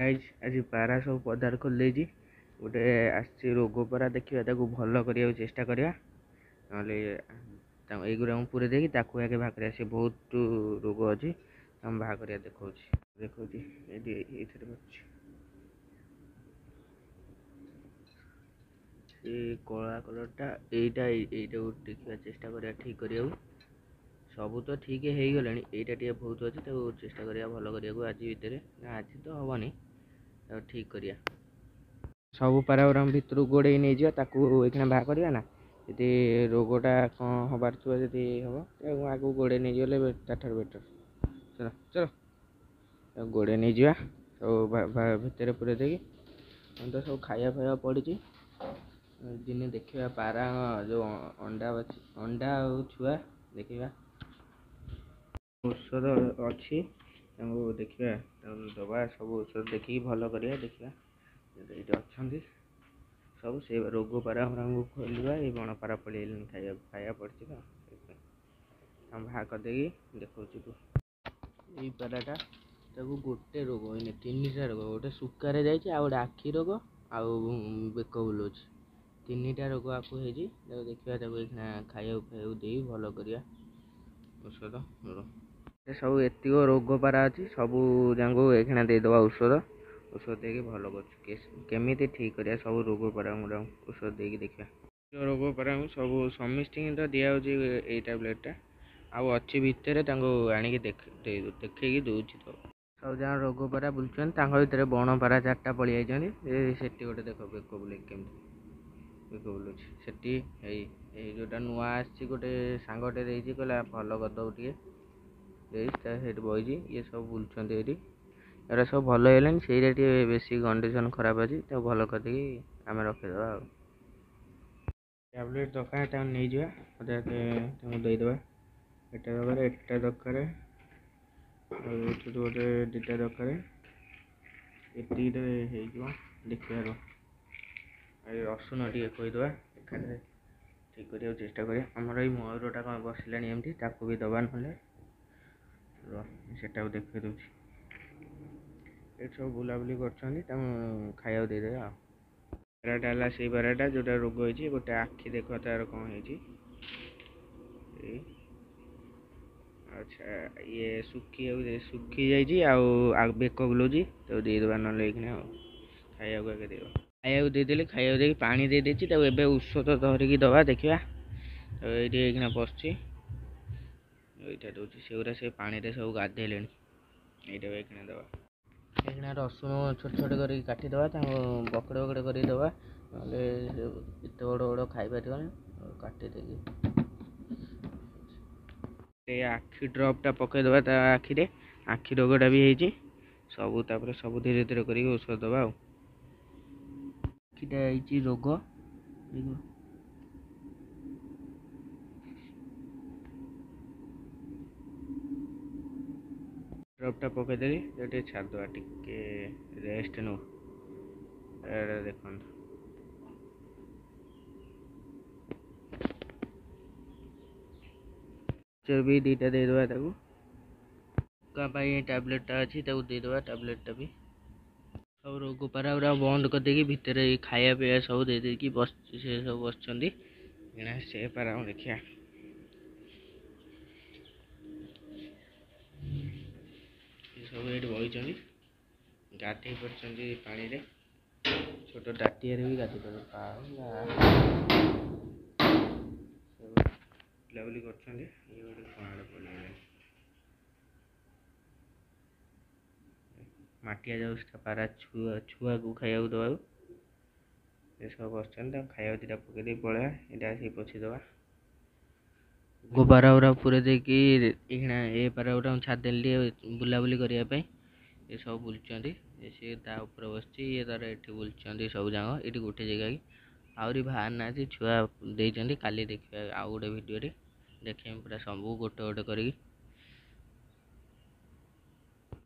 आज पारा सब पदार खोल गोटे रोग परा देखा भल करने चेष्टा करवा ना युरा पूरे देखिए आगे बाहर कर सी बहुत रोग अच्छी बाहर कर देखा कला कलरटा यहीटा देखा चेष्टा करा ठीक करा सब तो ठीक हो गला यहाँ बहुत अच्छी चेष्टा करा भल करने आज भितर आज तो हेनी ठीक करिया सब पारा भितर गोड़े नहीं जाना बाहर करवा ना जी रोगटा कौन हबार थोड़ा जी हम आगे गोड़े नहीं गले बेटर चलो चलो गोड़े नहीं जा सब भितर पूरे देखिए तो सब खाया फाया पड़ी दिने देखा पारा जो अंडा अंडा छुआ देखा औषध अच्छी देखा दबा सब औषध देखिए भल करवा देखा ये अच्छा सब से रोग पारा खोलवा ये बण पारा पड़े खाया खाया पड़ी तो हम बाहर करदे देखा ये पाराटा गोटे रोग इन तीन टा रोग गोटे सुखारे जाए गोटे आखि रोग आउ बेक बुलाऊँ तीन टा रोग आपको देखा खाया खाया दे भल करवा औषध सब एत रोग पारा अच्छी सब जाक ये देदे औषध औषध देके भल करमी ठीक करा सब रोग पारा औषध देके देखा रोग पारा सब समस्त तो दिया ये टैबलेटा आउ अच्छी भितर आणिक देखे दूँ तो सब जहाँ रोग पारा बुलूँ भितर बण पारा चार्टा पलि जाइए से गोटे देख बेक बुले कमी बेक बुलूँ से जोटा नुआ आसी गोटे सांगटे कहला भल करदे टे बही ये सब बुलूँ ये एरा सब भल है बेसी कंडीशन खराब अच्छी भल करदे आम रखीदे टैबलेट दरकार नहीं जावा देदेबा एटा दरकार एटा दरकार गोटे दुटा दरकार ये देखा रसुन टे खोईदे ठीक करने चेष्टा करें आमर ये मयूरटा कौन बसला एमती भी दबा ना से देखे दूँ ये सब बुलाबुली कर खाया देदे पाराटा से पाराटा जोटा रोग होती गोटे आखि देख तार कौन है अच्छा ये सुखी जा बेक बुलाऊँ तो देदेबा ना खाया आगे देवा खाया देदेली खाया दे पा दे औषध धरिकी दबा देखा ये बस यहाँ दूसरी से से पानी सब गाधेले यहाँ दबा ये रसुण छोट छोट कर काटिदे बकड़े बकड़े कर दबा ना एत बड़ बड़ खाई पार काटिदे आखि ड्रपटा पकईदे आखिरे आखि रोगटा भी है सब सब धीरे धीरे कर औषध दबा आखिटा रोग ड्रपटा पकईदेली जो छाड़दे टे रेस्ट नो देख भी दीटा देदेबा टैबलेटा अच्छी देदेबा टैबलेटा भी सब रोग पारा बंद करदे भितर खाया पीया सब दे बस से सब बस से पारा देखा सब ये बही गाधे पड़े पानी रे छोट टाटिया भी गाधे बुलाबुली कर माटिया जाऊँ पारा छुआ को खाया दबा ये सब बस खाया दीटा पकईदे पड़ा यहाँ पोछीदबा गो पारा गुरा पूरे देखी ये पारा गुरा छाड़देली बुलाबुली करने ये सब बुलूँ सी तापर बस ये तार ये बुलूँ सब जाक ये गोटे जगह की आहरी बाहर ना छुआ देती काली देखा आउ गोटे भिडियो देखें पूरा सब गोटे गोटे कर